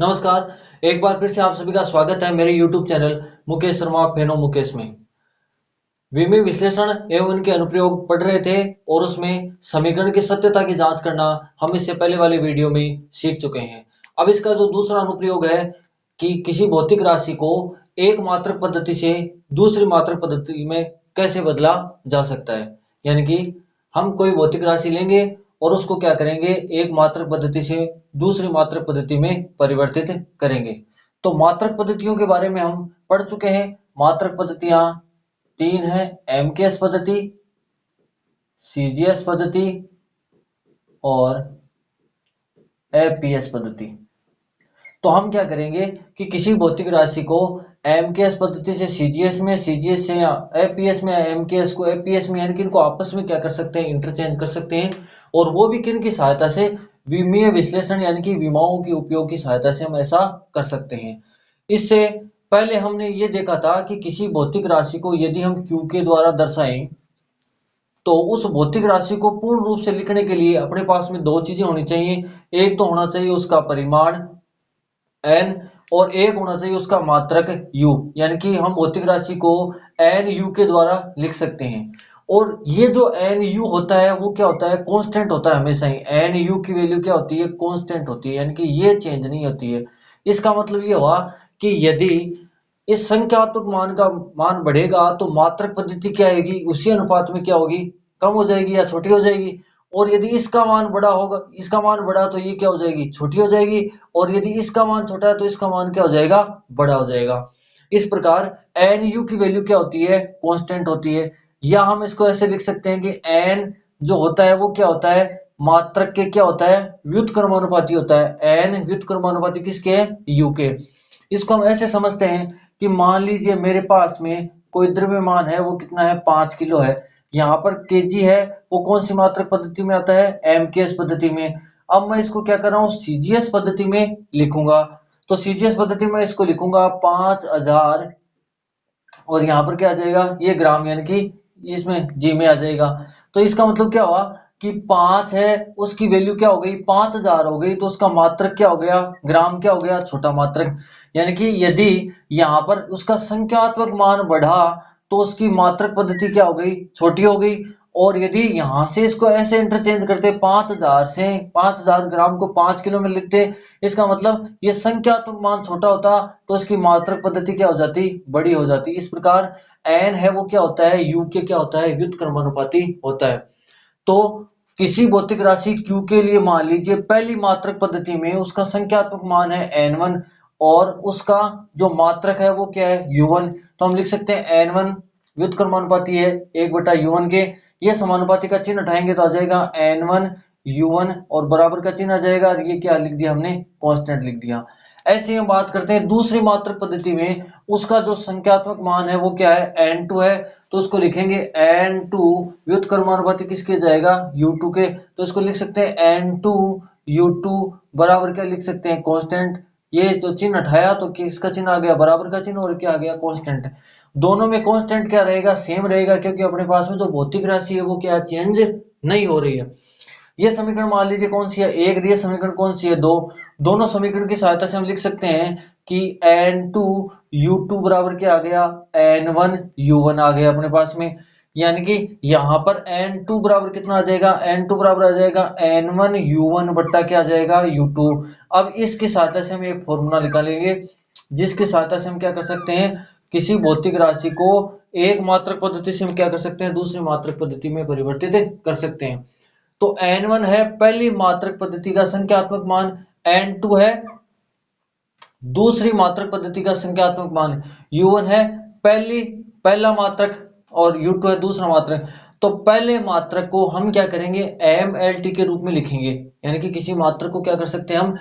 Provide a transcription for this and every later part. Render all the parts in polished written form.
नमस्कार। एक बार फिर से आप सभी का स्वागत है मेरे YouTube चैनल मुकेश शर्मा फेनो मुकेश में। विमीय विश्लेषण एवं उनके अनुप्रयोग पढ़ रहे थे और उसमें समीकरण की सत्यता की जांच करना हम इससे पहले वाले वीडियो में सीख चुके हैं। अब इसका जो दूसरा अनुप्रयोग है कि किसी भौतिक राशि को एक मात्रक पद्धति से दूसरी मात्रक पद्धति में कैसे बदला जा सकता है। यानी कि हम कोई भौतिक राशि लेंगे और उसको क्या करेंगे, एक मात्रक पद्धति से दूसरी मात्रक पद्धति में परिवर्तित करेंगे। तो मात्रक पद्धतियों के बारे में हम पढ़ चुके हैं। मात्रक पद्धतियां तीन है: एमकेएस पद्धति, सीजीएस पद्धति और एपीएस पद्धति। तो हम क्या करेंगे कि किसी भौतिक राशि को एमकेएस पद्धति से सीजीएस में, सीजीएस से एपीएस में, एमकेएस को एपीएस में, यानी कि इनको आपस में क्या कर सकते हैं, इंटरचेंज कर सकते हैं। और वो भी किन की सहायता से, विमीय विश्लेषण यानी कि विमाओं के उपयोग की सहायता से हम ऐसा कर सकते हैं। इससे पहले हमने ये देखा था कि किसी भौतिक राशि को यदि हम क्यू के द्वारा दर्शाएं तो उस भौतिक राशि को पूर्ण रूप से लिखने के लिए अपने पास में दो चीजें होनी चाहिए। एक तो होना चाहिए उसका परिमाण n और एक होना चाहिए उसका मात्रक u, यानी कि हम भौतिक राशि को एन यू के द्वारा लिख सकते हैं। और ये जो एन यू होता है वो क्या होता है, कांस्टेंट होता है हमेशा ही। एन यू की वैल्यू क्या होती है, कांस्टेंट होती है, यानी कि ये चेंज नहीं होती है। इसका मतलब ये हुआ कि यदि इस संख्यात्मक मान का मान बढ़ेगा तो मात्रक पद्धति क्या आएगी, उसी अनुपात में क्या होगी, कम हो जाएगी या छोटी हो जाएगी। और यदि इसका मान बड़ा होगा, इसका मान बड़ा, तो ये क्या हो जाएगी, छोटी हो जाएगी। और यदि इसका मान छोटा है तो इसका मान क्या हो जाएगा, बड़ा हो जाएगा। इस प्रकार एन यू की वैल्यू क्या होती है, कांस्टेंट होती है। या हम इसको ऐसे लिख सकते हैं कि एन जो होता है वो क्या होता है, मात्रक के क्या होता है, व्युत्क्रमानुपाती होता है। एन व्युत्क्रमानुपाती किसके है, यू के। इसको हम ऐसे समझते हैं कि मान लीजिए मेरे पास में कोई द्रव्यमान है, वो कितना है, 5 किलो है। यहाँ पर केजी है, वो कौन सी मात्रक पद्धति में आता है, एमकेएस पद्धति में। अब मैं इसको क्या कर रहा हूँ, सीजीएस पद्धति में लिखूंगा। तो सीजीएस पद्धति में इसको लिखूंगा 5000 और यहाँ पर क्या आ जाएगा, ये ग्राम, यानी कि इसमें जी में आ जाएगा। तो इसका मतलब क्या हुआ कि 5 है, उसकी वैल्यू क्या हो गई, 5000 हो गई, तो उसका मात्रक क्या हो गया, ग्राम क्या हो गया, छोटा मात्रक। यानी कि यदि यहाँ पर उसका संख्यात्मक मान बढ़ा तो उसकी मात्रक पद्धति क्या हो गई, छोटी हो गई। और यदि यहां से इसको ऐसे इंटरचेंज करते, 5000 से 5000 ग्राम को 5 किलो में लिखते, इसका मतलब ये संख्यात्मक मान छोटा होता तो इसकी मात्रक पद्धति क्या हो जाती, बड़ी हो जाती। इस प्रकार एन है वो क्या होता है, यू के क्या होता है, व्युत्क्रमानुपाती होता है। तो किसी भौतिक राशि q के लिए मान लीजिए पहली मात्रक पद्धति में उसका संख्यात्मक मान है n1 और उसका जो मात्रक है वो क्या है, u1। तो हम लिख सकते हैं n1 व्युत्क्रमानुपाती है 1/u1 के। ये समानुपाती का चिन्ह हटाएंगे तो आ जाएगा n1 u1 और बराबर का चिन्ह आ जाएगा, और ये क्या लिख दिया हमने, कांस्टेंट लिख दिया। ऐसे ही हम बात करते हैं दूसरी मात्रक पद्धति में, उसका जो संख्यात्मक मान है वो क्या है, n2 है। तो उसको लिखेंगे n2 व्युत्क्रमानुपाती किसके जाएगा, u2 के। तो इसको लिख सकते हैं n2 u2 बराबर क्या लिख सकते हैं, कांस्टेंट। ये जो चिन्ह हटाया तो किसका चिन्ह आ गया, बराबर का चिन्ह, और क्या आ गया, कांस्टेंट। दोनों में कांस्टेंट क्या रहेगा, सेम रहेगा, क्योंकि अपने पास में जो भौतिक राशि है वो क्या चेंज नहीं हो रही है। ये समीकरण मान लीजिए कौन सी है, एक। ये समीकरण कौन सी है, दो। दोनों समीकरण की सहायता से हम लिख सकते हैं कि n2 u2 बराबर क्या आ गया, n1 u1 आ गया अपने पास में। यानी कि यहाँ पर n2 बराबर कितना आ जाएगा, n2 बराबर आ जाएगा n1 u1 बट्टा क्या आ जाएगा, u2। अब इसकी सहायता से हम एक फॉर्मूला निकालेंगे जिसकी सहायता से हम क्या कर सकते हैं, किसी भौतिक राशि को एक मात्रक पद्धति से हम क्या कर सकते हैं, दूसरी मात्रक पद्धति में परिवर्तित कर सकते हैं। तो n1 है पहली मात्रक पद्धति का संख्यात्मक मान, n2 है दूसरी मात्रक पद्धति का संख्यात्मक मान, u1 है पहला मात्रक और u2 है दूसरा मात्रक। तो पहले मात्रक को हम क्या करेंगे, mlt के रूप में लिखेंगे। यानी कि किसी मात्रक को क्या कर सकते हैं हम,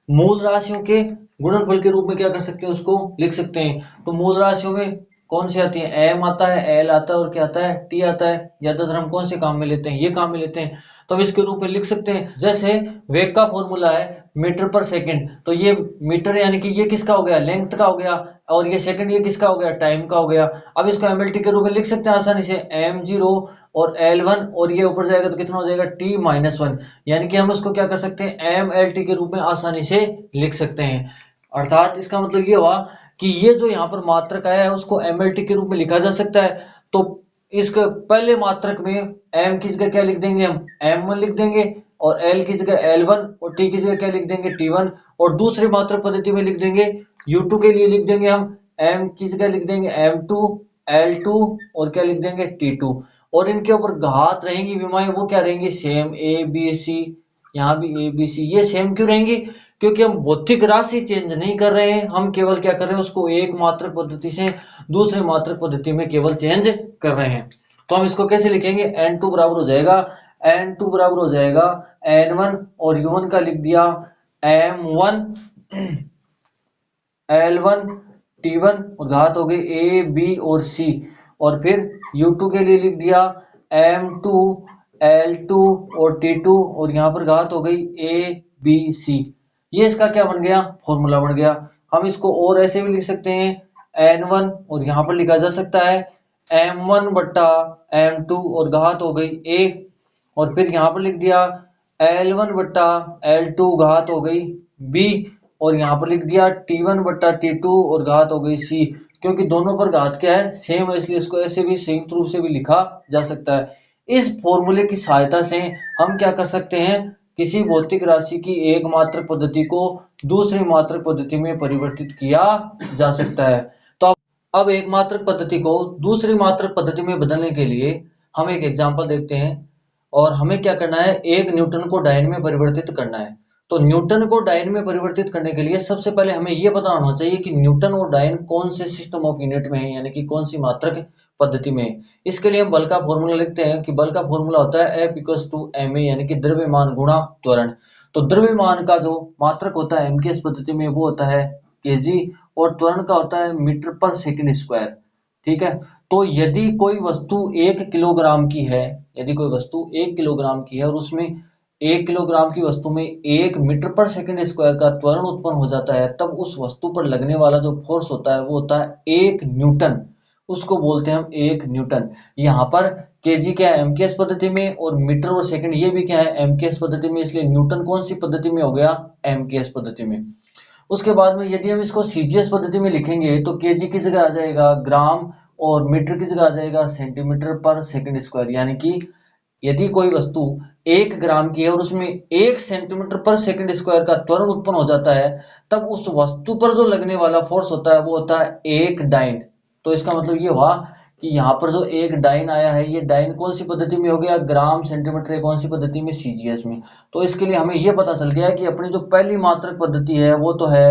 मूल राशियों के गुणनफल के रूप में क्या कर सकते हैं, उसको लिख सकते हैं। तो मूल राशियों में कौन सी आती है, m आता है, l आता है और क्या आता है, t आता है। ज्यादातर हम कौन से काम में लेते हैं, ये काम में लेते हैं। तो हम इसके रूप में लिख सकते हैं, जैसे वेग का फॉर्मूला है मीटर पर सेकंड। तो ये मीटर यानी कि ये किसका हो गया, लेंथ का हो गया, और ये सेकंड ये किसका हो गया, टाइम का हो गया। अब इसको एमएलटी के रूप में लिख सकते हैं आसानी से, m0 और l1, और ये ऊपर जाएगा तो कितना हो जाएगा, t-1। यानी कि हम इसको क्या कर सकते हैं, mlt के रूप में आसानी से लिख सकते हैं। अर्थात इसका मतलब ये हुआ कि ये जो यहाँ पर मात्रक आया है उसको एमएलटी के रूप में लिखा जा सकता है। तो इसके पहले मात्रक में एम की जगह क्या लिख देंगे, हम m1 लिख देंगे, और एल की जगह l1, और टी की जगह क्या लिख देंगे, t1, और दूसरी मात्रक पद्धति में लिख देंगे u2 के लिए लिख देंगे हम m की जगह लिख देंगे m2, l2, और क्या लिख देंगे, t2। और इनके ऊपर घात रहेंगी विमाएं, वो क्या रहेंगी, सेम a b c, यहाँ भी a b c। ये सेम क्यों रहेंगी, क्योंकि हम भौतिक राशि चेंज नहीं कर रहे हैं, हम केवल क्या कर रहे हैं, उसको एक मात्रक पद्धति से दूसरे मात्रक पद्धति में केवल चेंज कर रहे हैं। तो हम इसको कैसे लिखेंगे, n2 बराबर हो जाएगा, n2 बराबर हो जाएगा n1, और u1 का लिख दिया m1 l1 t1, और घात हो गई a b और c, और फिर u2 के लिए लिख दिया m2 l2 और t2, और यहाँ पर घात हो गई a b c। ये इसका क्या बन गया, फॉर्मूला बन गया। हम इसको और ऐसे भी लिख सकते हैं n1, और यहाँ पर लिखा जा सकता है m1 बट्टा m2, और घात हो गई a, और फिर यहाँ पर लिख दिया l1 बट्टा l2, घात हो गई b, और यहाँ पर लिख दिया t1 बट्टा t2, और घात हो गई c। क्योंकि दोनों पर घात क्या है, सेम है, इसलिए इसको ऐसे भी संयुक्त रूप से भी लिखा जा सकता है। इस फॉर्मूले की सहायता से हम क्या कर सकते हैं, किसी भौतिक राशि की एक मात्रक पद्धति को दूसरी मात्रक पद्धति में परिवर्तित किया जा सकता है। तो अब एक मात्रक पद्धति को दूसरी मात्रक पद्धति में बदलने के लिए हम एक एग्जांपल देखते हैं, और हमें क्या करना है, एक न्यूटन को डाइन में परिवर्तित करना है। तो न्यूटन को डाइन में परिवर्तित करने के लिए सबसे पहले हमें यह पता होना चाहिए कि न्यूटन और डाइन कौन से सिस्टम ऑफ यूनिट में है, यानी कि कौन सी मात्रक पद्धति में है। इसके लिए हम बल का फॉर्मूला लिखते हैं कि बल का फॉर्मूला होता है F इक्वल्स टू ma, यानी कि द्रव्यमान गुणा त्वरण। तो द्रव्यमान का जो मात्रक होता है एमकेएस पद्धति में वो होता है केजी, और त्वरण का होता है मीटर पर सेकंड स्क्वायर। ठीक है, तो यदि कोई वस्तु 1 किलोग्राम की है, यदि कोई वस्तु 1 किलोग्राम की है और उसमें 1 किलोग्राम की वस्तु में 1 मीटर पर सेकंड स्क्वायर का त्वरण उत्पन्न हो जाता है, तब उस वस्तु पर लगने वाला जो फोर्स होता है वो होता है 1 न्यूटन। उसको बोलते हैं हम 1 न्यूटन। यहाँ पर केजी क्या है, एमकेएस पद्धति में, और मीटर और सेकंड ये भी क्या है, एमकेएस पद्धति में, इसलिए न्यूटन कौन सी पद्धति में हो गया, एमकेएस पद्धति में। उसके बाद में यदि हम इसको सीजीएस पद्धति में लिखेंगे तो केजी की जगह आ जाएगा ग्राम, और मीटर की जगह आ जाएगा सेंटीमीटर पर सेकंड स्क्वायर। यानी कि यदि कोई वस्तु 1 ग्राम की है और उसमें 1 सेंटीमीटर पर सेकंड स्क्वायर का त्वरण उत्पन्न हो जाता है, तब उस वस्तु पर जो लगने वाला फोर्स होता है वो होता है 1 डाइन। तो इसका मतलब ये हुआ कि यहाँ पर जो 1 डाइन आया है, ये डाइन कौन सी पद्धति में हो गया, ग्राम सेंटीमीटर, कौन सी पद्धति में, सीजीएस में। तो इसके लिए हमें ये पता चल गया कि अपनी जो पहली मात्रक पद्धति है वो तो है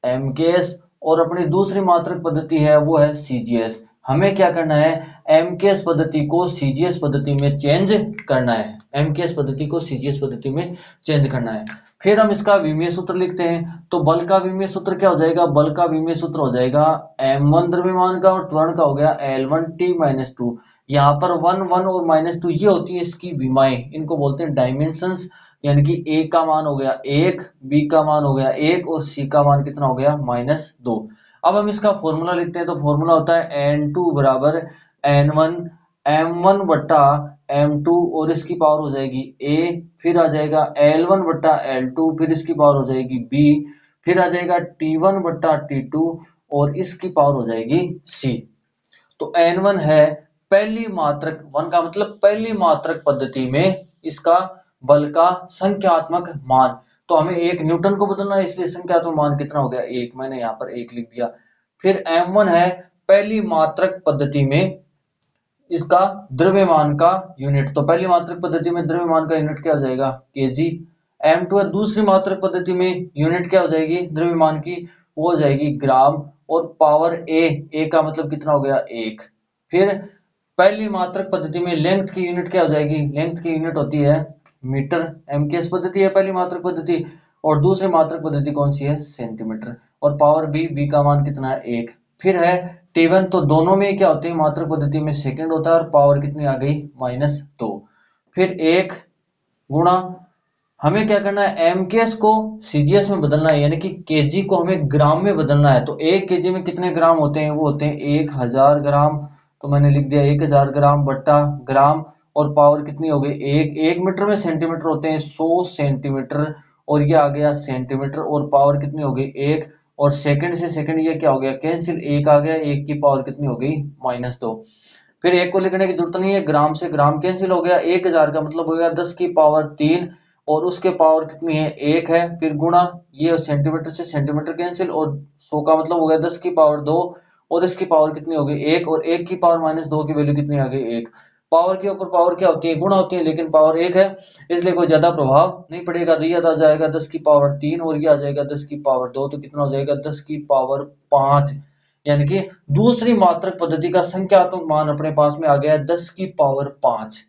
एमकेएस, और अपनी दूसरी मात्रक पद्धति है वो है सीजीएस। हमें क्या करना है, एमकेएस पद्धति को सीजीएस पद्धति में चेंज करना है, एमकेएस पद्धति को सीजीएस पद्धति में चेंज करना है। फिर हम इसका विमीय सूत्र लिखते हैं। तो बल का विमीय सूत्र क्या हो जाएगा, बल का विमीय सूत्र हो जाएगा m1 द्रव्यमान का, और त्वरण का हो गया l1t-2। यहाँ पर 1 1 और -2 ये होती है इसकी विमाएं, इनको बोलते हैं डायमेंशंस। यानी कि ए का मान हो गया 1, बी का मान हो गया 1, और सी का मान कितना हो गया, -2। अब हम इसका फॉर्मूला लिखते हैं। तो फॉर्मूला होता है n2 बराबर n1 m1 बट्टा m2, और इसकी पावर हो जाएगी a, फिर आ जाएगा l1 बट्टा l2, फिर इसकी पावर हो जाएगी b, फिर आ जाएगा t1 बट्टा t2, और इसकी पावर हो जाएगी c। तो n1 है पहली मात्रक, वन का मतलब पहली मात्रक पद्धति में इसका बल का संख्यात्मक मान। तो हमें 1 न्यूटन को बदलना है, इसलिए संख्यात्मक मान कितना हो गया, 1। मैंने यहाँ पर 1 लिख दिया। फिर m1 है पहली मात्रक पद्धति में इसका द्रव्यमान का यूनिट। तो पहली मात्रक पद्धति में द्रव्यमान का यूनिट क्या हो जाएगा, केजी। m2 है दूसरी मात्रक पद्धति में, यूनिट क्या हो जाएगी द्रव्यमान की, वो हो जाएगी ग्राम, और पावर a का मतलब कितना हो गया, 1। फिर पहली मात्रक पद्धति में लेंथ की यूनिट क्या हो जाएगी, लेंथ की यूनिट होती है मीटर, एमकेएस पद्धति है पहली मात्रक पद्धति, और दूसरी मात्रक पद्धति कौन सी है, सेंटीमीटर, और पावर b का मान कितना है, 1। फिर है t1, तो दोनों में क्या होते हैं, मात्रक पद्धति में सेकंड होता है, और पावर कितनी आ गई, -2। फिर 1 गुणा, हमें क्या करना है, एमकेएस को सीजीएस में बदलना है, यानी कि केजी को हमें ग्राम में बदलना है। तो 1 केजी में कितने ग्राम होते हैं, वो होते हैं 1000 ग्राम। तो मैंने लिख दिया 1000 ग्राम बट्टा ग्राम, और पावर कितनी हो गई, 1 मीटर में सेंटीमीटर होते हैं 100 सेंटीमीटर, और ये आ गया सेंटीमीटर, और पावर कितनी हो गई 1, और सेकंड से सेकंड ये क्या हो गया कैंसिल, 1 आ गया, 1 की पावर कितनी हो गई -2। फिर 1 को लिखने की जरूरत नहीं है, ग्राम से ग्राम कैंसिल हो गया, 1000 का मतलब हो गया 10 की पावर 3, और उसके पावर कितनी है 1 है, फिर गुणा, ये सेंटीमीटर से सेंटीमीटर कैंसिल, और 100 का मतलब हो गया 10 की पावर 2, और इसकी पावर कितनी हो गई 1, और 1 की पावर -2 की वैल्यू कितनी आ गई 1। पावर के ऊपर पावर क्या होती है गुणा होती है, लेकिन पावर 1 है इसलिए कोई ज्यादा प्रभाव नहीं पड़ेगा। तो ये आ जाएगा 10 की पावर 3, और ये आ जाएगा 10 की पावर 2, तो कितना हो जाएगा 10 की पावर 5, यानी कि दूसरी मात्रक पद्धति का संख्यात्मक मान अपने पास में आ गया 10 की पावर 5।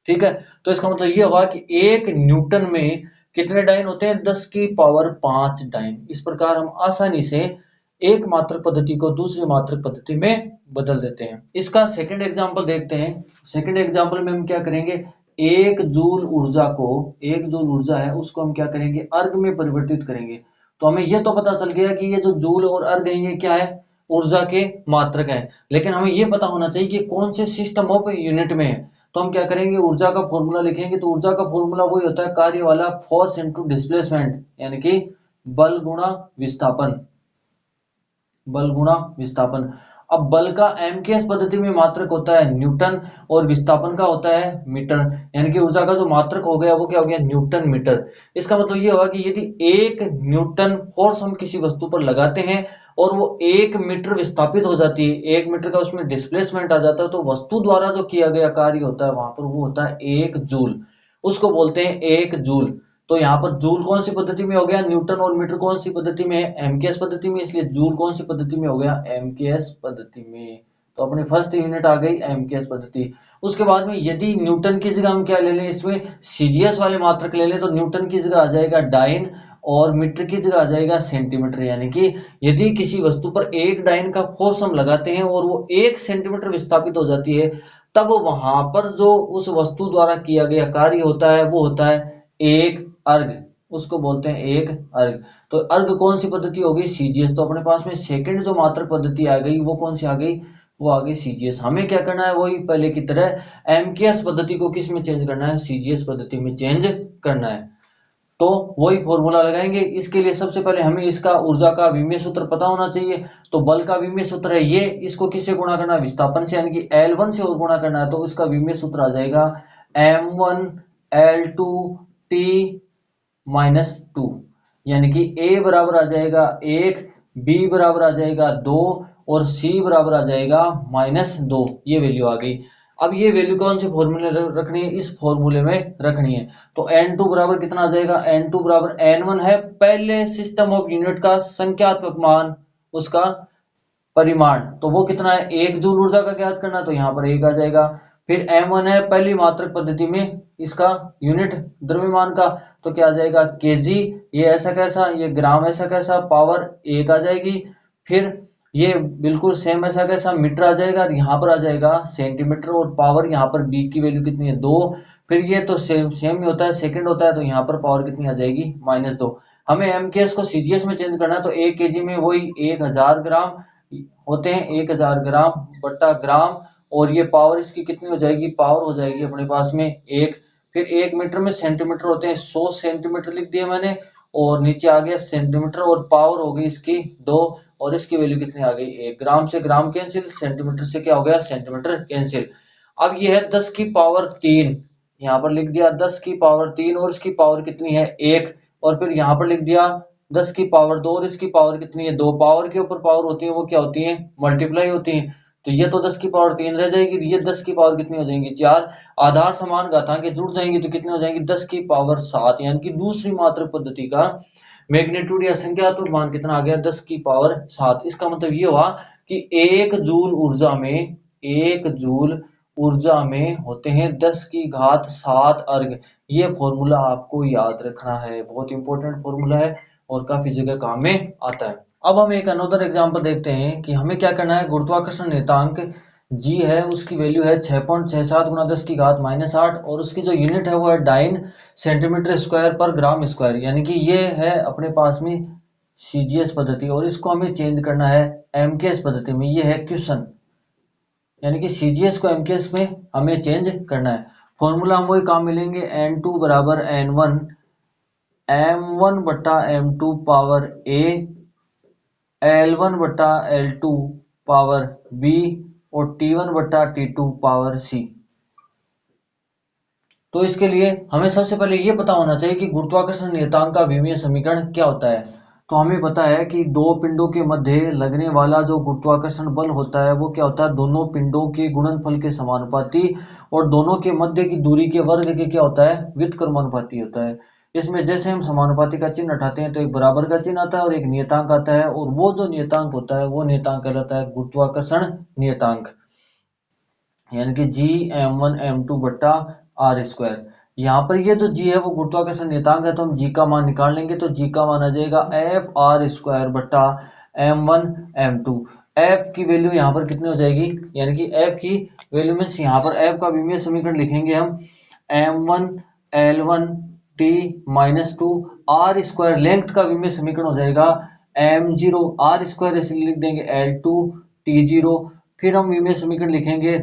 ठीक है, तो इसका मतलब ये हुआ कि 1 न्यूटन में कितने डाइन होते हैं 10 की पावर 5 डाइन। इस प्रकार हम आसानी से एक मात्रक पद्धति को दूसरी मात्रक पद्धति में बदल देते हैं। इसका सेकंड एग्जांपल देखते हैं। सेकंड एग्जांपल में हम क्या करेंगे, एक जूल ऊर्जा को, एक जूल ऊर्जा है उसको हम क्या करेंगे अर्ग में परिवर्तित करेंगे। तो हमें यह तो पता चल गया कि ये जो जूल और अर्ग है ये क्या है ऊर्जा के मात्रक है, लेकिन हमें यह पता होना चाहिए कि कौन से सिस्टम ऑफ यूनिट में है। तो हम क्या करेंगे ऊर्जा का फॉर्मूला लिखेंगे। तो ऊर्जा का फॉर्मूला वही होता है कार्य वाला फोर्स इनटू डिस्प्लेसमेंट, यानी कि बल गुणा विस्थापन, बल गुणा विस्थापन। अब बल का एमकेएस पद्धति में मात्रक होता है न्यूटन, और विस्थापन का होता है मीटर, यानी कि ऊर्जा का जो मात्रक हो गया वो क्या हो गया न्यूटन मीटर। इसका मतलब ये हुआ कि यदि 1 न्यूटन फोर्स हम किसी वस्तु पर लगाते हैं और वो 1 मीटर विस्थापित हो जाती है, 1 मीटर का उसमें डिस्प्लेसमेंट आ जाता है, तो वस्तु द्वारा जो किया गया कार्य होता है वहां पर वो होता है 1 जूल, उसको बोलते हैं 1 जूल। तो यहाँ पर जूल कौन सी पद्धति में हो गया न्यूटन, और मीटर कौन सी पद्धति में है एमकेएस पद्धति में, इसलिए जूल कौन सी पद्धति में हो गया एमकेएस पद्धति में। तो अपनी फर्स्ट यूनिट आ गई एमकेएस पद्धति। उसके बाद में यदि न्यूटन की जगह हम क्या ले लें, इसमें सीजीएस वाले मात्रक ले लें, तो न्यूटन की जगह आ जाएगा डाइन, और मीटर की जगह आ जाएगा सेंटीमीटर। यानी कि यदि किसी वस्तु पर 1 डाइन का फोर्स हम लगाते हैं और वो 1 सेंटीमीटर विस्थापित हो जाती है, तब वहां पर जो उस वस्तु द्वारा किया गया कार्य होता है वो होता है 1 अर्ग, उसको बोलते हैं 1 अर्ग। तो अर्ग कौन सी पद्धति होगी सीजीएस। तो अपने पास में सेकंड जो मात्रक पद्धति आ गई वो कौन सी आ गई, वो आ गई सीजीएस। हमें क्या करना है वही पहले की तरह एमकेएस पद्धति को किस में चेंज करना है सीजीएस पद्धति में चेंज करना है। तो वही फॉर्मूला लगाएंगे। इसके लिए सबसे पहले हमें इसका ऊर्जा का विमीय सूत्र पता होना चाहिए। तो बल का विमीय सूत्र है ये, इसको किससे गुणा करना है विस्थापन से, यानी कि L1 से और गुणा करना है। तो इसका विमीय सूत्र आ जाएगा M1L2T -2, यानी कि A बराबर आ जाएगा 1, B बराबर आ जाएगा 2, और C बराबर आ जाएगा -2। ये वैल्यू आ गई। अब ये वैल्यू कौन से फॉर्मूले रखनी है, इस फॉर्मूले में रखनी है। तो N2 बराबर कितना आ जाएगा, N2 बराबर N1 है पहले सिस्टम ऑफ यूनिट का संख्यात्मक मान, उसका परिमाण, तो वो कितना है 1 जूल ऊर्जा का ज्ञात करना, तो यहाँ पर 1 आ जाएगा। फिर M1 है पहली मात्रक पद्धति में इसका यूनिट द्रव्यमान का, तो क्या आ जाएगा केजी, ये ऐसा कैसा, ये ग्राम ऐसा कैसा, पावर 1 आ जाएगी। फिर ये बिल्कुल सेम ऐसा कैसा मीटर आ जाएगा, यहाँ पर आ जाएगा सेंटीमीटर, और पावर यहाँ पर बी की वैल्यू कितनी है 2। फिर ये तो सेम ही होता है सेकंड होता है, तो यहाँ पर पावर कितनी आ जाएगी -2। हमें एमकेएस को सीजीएस में चेंज करना है, तो 1 केजी में वही 1000 ग्राम होते हैं, 1000 ग्राम बट्टा ग्राम, और ये पावर इसकी कितनी हो जाएगी, पावर हो जाएगी अपने पास में 1। फिर 1 मीटर में सेंटीमीटर होते हैं, 100 सेंटीमीटर लिख दिया मैंने, और नीचे आ गया सेंटीमीटर, और पावर हो गई इसकी 2, और इसकी वैल्यू कितनी आ गई 1। ग्राम से ग्राम कैंसिल, सेंटीमीटर से क्या हो गया सेंटीमीटर कैंसिल। अब ये है 10 की पावर 3, यहाँ पर लिख दिया 10 की पावर 3, और इसकी पावर कितनी है 1, और फिर यहाँ पर लिख दिया 10 की पावर 2, और इसकी पावर कितनी है 2। पावर के ऊपर पावर होती है वो क्या होती है मल्टीप्लाई होती है। तो ये तो 10 की पावर 3 रह जाएगी, ये 10 की पावर कितनी हो जाएंगी 4। आधार समान घातांकें जुड़ जाएंगी तो कितनी हो जाएंगी 10 की पावर 7, यानी कि दूसरी मात्रक पद्धति का मैग्नीट्यूड या संख्यात्मक मान कितना आ गया 10 की पावर 7। इसका मतलब ये हुआ कि 1 जूल ऊर्जा में, 1 जूल ऊर्जा में होते हैं 10 की घात 7 अर्ग। ये फॉर्मूला आपको याद रखना है, बहुत इंपॉर्टेंट फॉर्मूला है और काफी जगह काम में आता है। अब हम एक अनदर एग्जांपल देखते हैं कि हमें क्या करना है। गुरुत्वाकर्षण नियतांक जी है, उसकी वैल्यू है 6.67 गुना 10 की घात -8, और उसकी जो यूनिट है वो है डाइन सेंटीमीटर स्क्वायर पर ग्राम स्क्वायर, यानी कि ये है अपने पास में सीजीएस पद्धति, और इसको हमें चेंज करना है एमकेएस पद्धति में। ये है क्वेश्चन, यानी कि सीजीएस को एमकेएस में हमें चेंज करना है। फॉर्मूला हम वही काम मिलेंगे N2 बराबर N1 m1 बटा m2 पावर a, l1 बटा l2 पावर b और t1 बटा t2 पावर c। तो इसके लिए हमें सबसे पहले ये पता होना चाहिए कि गुरुत्वाकर्षण नियतांक का विमीय समीकरण क्या होता है। तो हमें पता है कि दो पिंडों के मध्य लगने वाला जो गुरुत्वाकर्षण बल होता है वो क्या होता है, दोनों पिंडों के गुणनफल के समानुपाती और दोनों के मध्य की दूरी के वर्ग के क्या होता है, व्युत्क्रमानुपाती होता है। इसमें जैसे हम समानुपाती का चिन्ह हटाते हैं तो एक बराबर का चिन्ह आता है और एक नियतांक आता है, और वो जो नियतांक होता है वो नियतांक कहलाता है गुरुत्वाकर्षण नियतांक, यानी कि Gm1m2 बट्टा आर स्क्वायर। यहाँ पर ये जो G है वो गुरुत्वाकर्षण नियतांक है, तो हम G का मान निकाल लेंगे। तो G का मान आ जाएगा एफ आर स्क्वायर बट्टा m1m2। F की वैल्यू यहाँ पर कितनी हो जाएगी, यानी कि F की वैल्यू मीन्स यहाँ पर F का विमीय समीकरण लिखेंगे हम m1l1t minus 2 are square, length का विमीय समीकरण हो जाएगा m0 आर स्क्वायर, इसलिए लिख देंगे l2 t0। फिर हम विमीय समीकरण लिखेंगे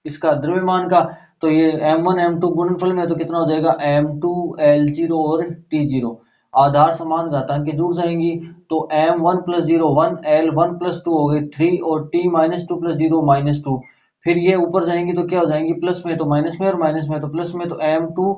इसका द्रव्यमान का, तो ये m1 m2 गुणनफल में है तो कितना हो जाएगा m2 l0 और t0। आधार समान घातांक के जुड़ जाएंगी तो m1 प्लस 0 1, l1 प्लस 2 हो गए 3 और t माइनस 2 प्लस 0 माइनस 2। फिर ये ऊपर जाएंगी तो क्या हो जाएंगी, प्लस में तो माइनस में और माइनस में तो प्लस में, तो m2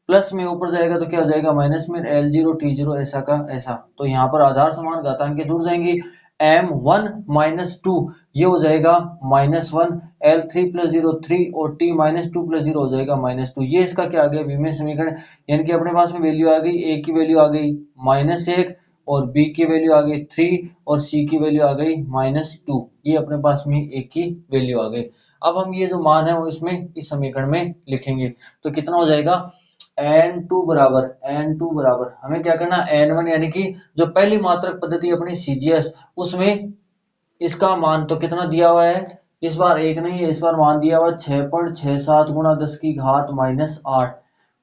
प्लस में ऊपर जाएगा तो क्या हो जाएगा माइनस में, l0 t0 ऐसा का ऐसा। तो यहाँ पर आधार समान घातांक के जुड़ जाएंगी। m1 माइनस 2 ये हो जाएगा -1, l3 प्लस 0 3 और t माइनस 2 प्लस 0 हो जाएगा -2। ये इसका क्या आ गया, विमीय समीकरण। यानी कि अपने पास में वैल्यू आ गई, a की वैल्यू आ गई -1 और b की वैल्यू आ गई 3 और c की वैल्यू आ गई -2। ये अपने पास में a की वैल्यू आ गई। अब हम ये जो मान है वो इसमें इस समीकरण में लिखेंगे तो कितना हो जाएगा n2 बराबर हमें क्या करना, n1 यानी कि जो पहली मात्रक पद्धति अपनी CGS उसमें इसका मान तो कितना दिया हुआ है, इस बार एक नहीं है, इस बार मान दिया हुआ 6.67 गुणा 10 की घात -8।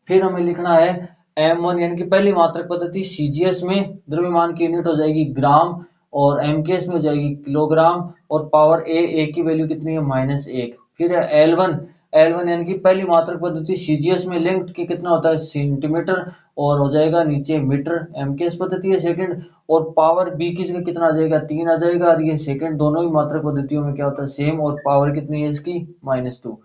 फिर हमें लिखना है m1 यानी कि पहली मात्रक पद्धति CGS में द्रव्यमान की यूनिट हो जाएगी ग्राम और MKS में हो जाएगी किलोग्राम और पावर a की वैल्यू कितनी है -1। फिर है L1 यानी कि पहली मात्रक पद्धति CGS में लेंथ की कितना होता है सेंटीमीटर और हो जाएगा नीचे मीटर, MKS पद्धति है सेकंड, और पावर b की जगह कितना आ जाएगा 3 आ जाएगा, और ये सेकंड दोनों ही मात्रक पद्धतियों में क्या होता है सेम, और पावर कितनी है इसकी -2।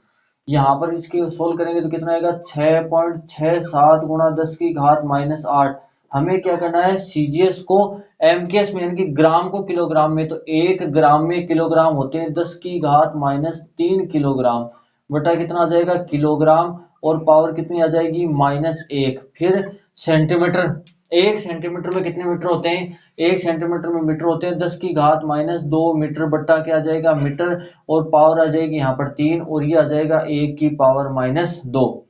यहाँ पर इसके सोल्व करेंगे तो कितना आएगा 6.67 गुणा 10 की घात -8। हमें क्या करना है CGS को MKS में यानी कि ग्राम को किलोग्राम में, तो 1 ग्राम में किलोग्राम होते हैं 10 की घात -3 किलोग्राम बटा कितना आ जाएगा किलोग्राम, और पावर कितनी आ जाएगी -1। फिर सेंटीमीटर, 1 सेंटीमीटर में कितने मीटर होते हैं, 1 सेंटीमीटर में मीटर होते हैं 10 की घात -2 मीटर बट्टा क्या आ जाएगा मीटर, और पावर आ जाएगी यहाँ पर 3 और ये आ जाएगा 1 की पावर -2।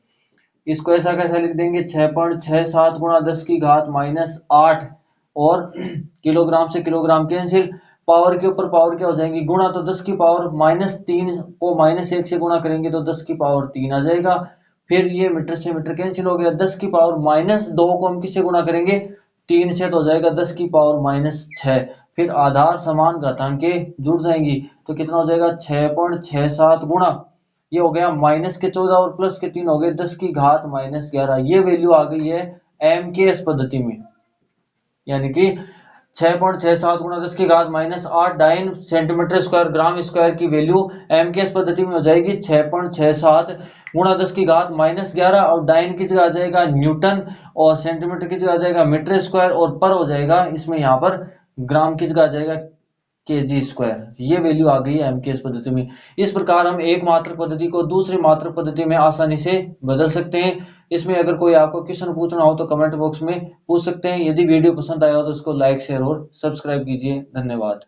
इसको ऐसा कैसा लिख देंगे 6.67 गुणा 10 की घात -8 और किलोग्राम से किलोग्राम कैंसिल, पावर के ऊपर पावर क्या हो जाएंगी गुणा, तो 10 की पावर -3 को -1 से गुणा करेंगे तो 10 की पावर 3 आ जाएगा। फिर ये मीटर से मीटर कैंसिल हो गया, 10 की पावर -2 को हम किससे गुणा करेंगे 3 से, तो हो जाएगा 10 की पावर -6। फिर आधार समान घातांक जुड़ जाएंगी तो कितना हो जाएगा 6.67 गुणा, ये हो गया -14 और +3 हो गए 10 की घात -11। ये वैल्यू आ गई है MKS पद्धति में, यानी कि 6.67 गुणा 10 की घात -8 डाइन सेंटीमीटर स्क्वायर ग्राम स्क्वायर की वैल्यू MKS पद्धति में हो जाएगी 6.67 गुणा 10 की घात -11, और डाइन की जगह आ जाएगा न्यूटन और सेंटीमीटर की जगह आ जाएगा मीटर स्क्वायर और पर हो जाएगा इसमें यहाँ पर ग्राम की जगह आ जाएगा kg स्क्वायर। ये वैल्यू आ गई है MKS पद्धति में। इस प्रकार हम एक मात्रक पद्धति को दूसरी मात्रक पद्धति में आसानी से बदल सकते हैं। इसमें अगर कोई आपको क्वेश्चन पूछना हो तो कमेंट बॉक्स में पूछ सकते हैं। यदि वीडियो पसंद आया हो तो इसको लाइक शेयर और सब्सक्राइब कीजिए। धन्यवाद।